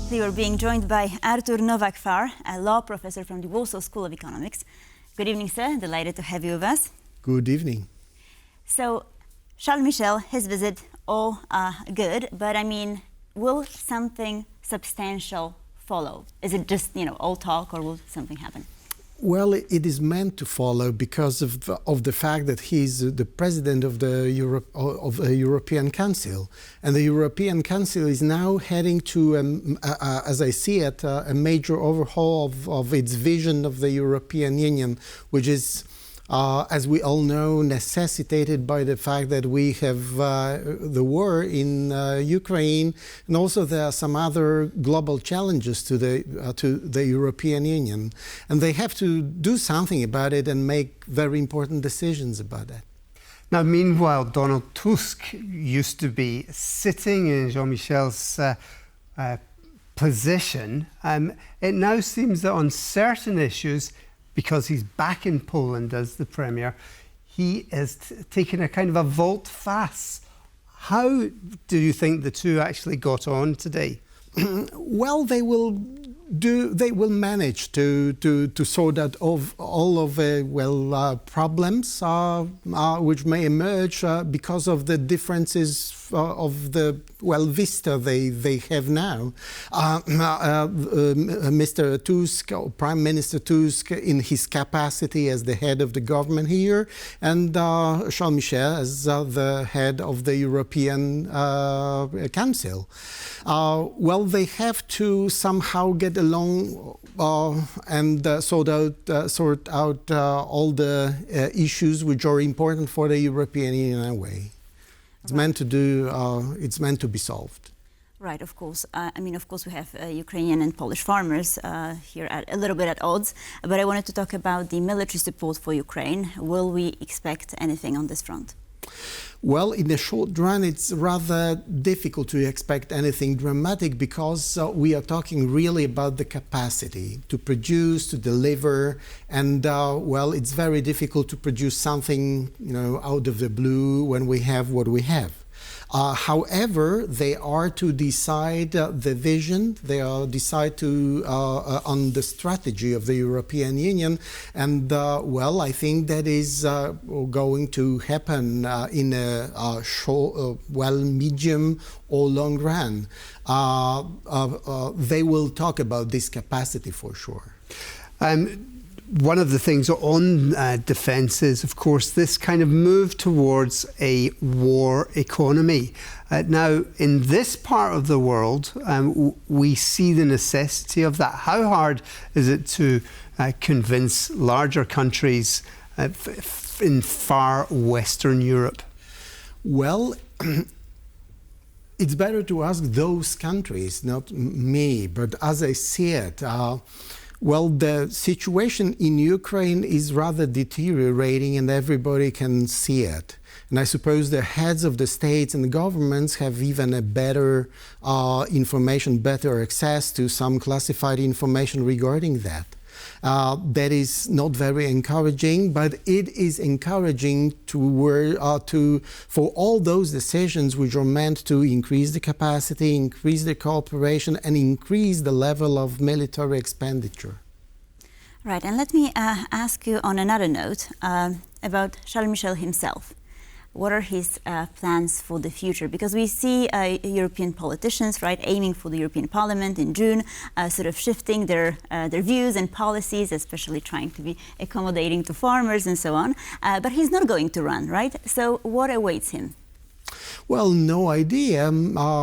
We are being joined by Artur Nowak-Far, a law professor from the Warsaw School of Economics. Good evening, sir. Delighted to have you with us. Good evening. So, Charles Michel, his visit, all good, but I mean, will something substantial follow? Is it just, all talk, or will something happen? Well, it is meant to follow because of the fact that he's the president of the European Council, and the European Council is now heading to, as I see it, a major overhaul of its vision of the European Union, which is, as we all know, necessitated by the fact that we have the war in Ukraine, and also there are some other global challenges to the European Union, and they have to do something about it and make very important decisions about that. Now, meanwhile, Donald Tusk used to be sitting in Jean Michel's position. It now seems that on certain issues, because he's back in Poland as the Premier, he is taking a kind of a volte-face. How do you think the two actually got on today? Well, they will manage to sort out all of the problems which may emerge because of the differences of the vista they have now. Mr. Tusk, Prime Minister Tusk, in his capacity as the head of the government here, and Charles Michel as the head of the European Council. Well, they have to somehow get along and sort out all the issues which are important for the European Union in a way. It's meant to do. It's meant to be solved. Right, of course. Of course, we have Ukrainian and Polish farmers here a little bit at odds. But I wanted to talk about the military support for Ukraine. Will we expect anything on this front? Well, in the short run, it's rather difficult to expect anything dramatic because we are talking really about the capacity to produce, to deliver, and it's very difficult to produce something, out of the blue when we have what we have. However, they are to decide the vision, they are decide to on the strategy of the European Union, and I think that is going to happen in a short, medium or long run. They will talk about this capacity for sure. One of the things on defence is, of course, this kind of move towards a war economy. Now, in this part of the world, we see the necessity of that. How hard is it to convince larger countries in far Western Europe? Well, it's better to ask those countries, not me, but as I see it, the situation in Ukraine is rather deteriorating and everybody can see it. And I suppose the heads of the states and the governments have even a better information, better access to some classified information regarding that. That is not very encouraging, but it is encouraging for all those decisions which are meant to increase the capacity, increase the cooperation, and increase the level of military expenditure. Right, and let me ask you on another note about Charles Michel himself. What are his plans for the future? Because we see European politicians, right, aiming for the European Parliament in June, sort of shifting their views and policies, especially trying to be accommodating to farmers and so on. But he's not going to run, right? So what awaits him? Well, no idea.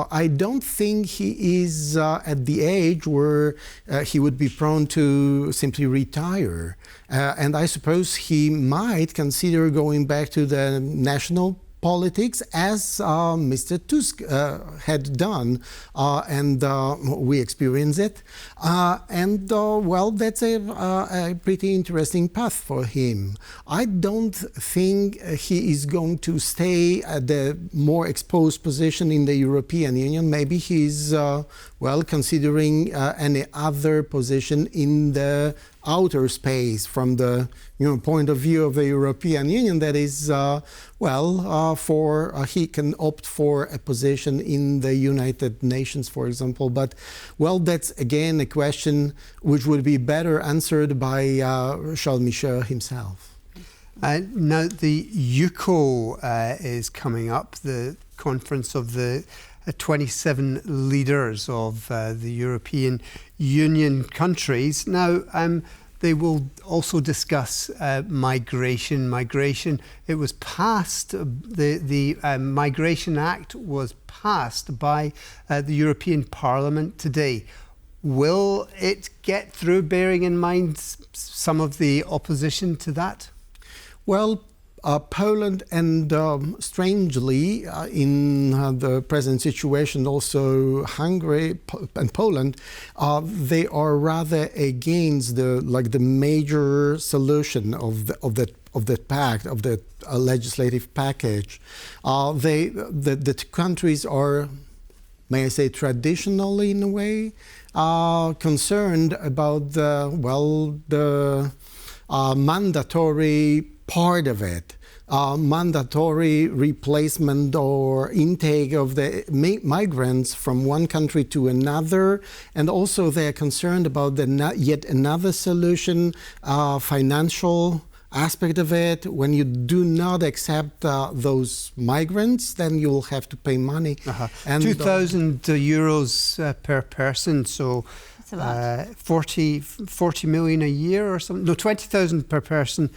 I don't think he is at the age where he would be prone to simply retire. And I suppose he might consider going back to the national politics as Mr. Tusk had done, and we experience it. That's a pretty interesting path for him. I don't think he is going to stay at the more exposed position in the European Union. Maybe he's, considering any other position in the outer space from the point of view of the European Union that is, he can opt for a position in the United Nations, for example. But, well, that's again a question which would be better answered by Charles Michel himself. Now, the UCO is coming up, the conference of the 27 leaders of the European Union countries. Now, they will also discuss migration. It was passed, the Migration Act was passed by the European Parliament today. Will it get through, bearing in mind some of the opposition to that? Well, Poland and strangely, in the present situation, also Hungary and Poland, they are rather against the major solution of that pact, of the legislative package. The countries are, may I say, traditionally in a way, concerned about the mandatory part of it, mandatory replacement or intake of the migrants from one country to another, and also they are concerned about yet another solution, financial aspect of it. When you do not accept those migrants, then you will have to pay money. And 2,000 euros per person, so 40 million a year or something. No, 20,000 per person.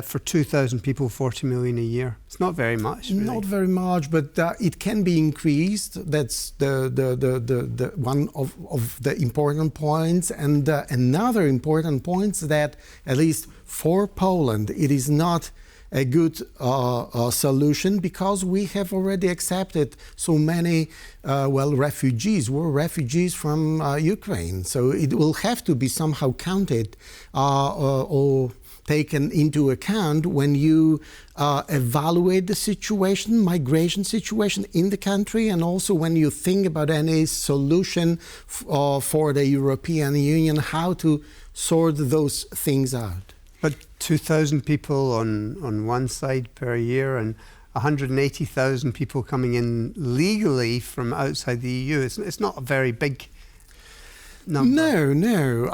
For 2,000 people, 40 million a year. It's not very much, really. Not very much, but it can be increased. That's the one of the important points. And another important point is that, at least for Poland, it is not a good solution because we have already accepted so many refugees. We're refugees from Ukraine, so it will have to be somehow counted or taken into account when you evaluate the situation, migration situation in the country, and also when you think about any solution for the European Union, how to sort those things out. But 2,000 people on one side per year and 180,000 people coming in legally from outside the EU, it's not a very big number. No.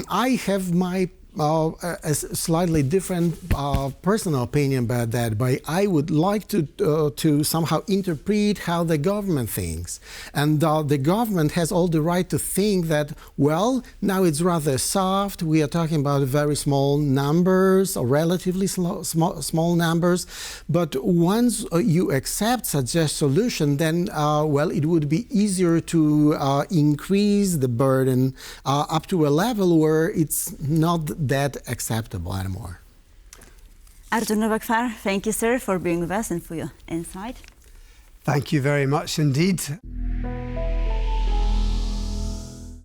I have my a slightly different personal opinion about that, but I would like to somehow interpret how the government thinks. And the government has all the right to think that, well, now it's rather soft. We are talking about very small numbers, or relatively small numbers. But once you accept such a solution, then, it would be easier to increase the burden up to a level where it's not that acceptable anymore. Artur Nowak-Far, thank you, sir, for being with us and for your insight. Thank you very much indeed.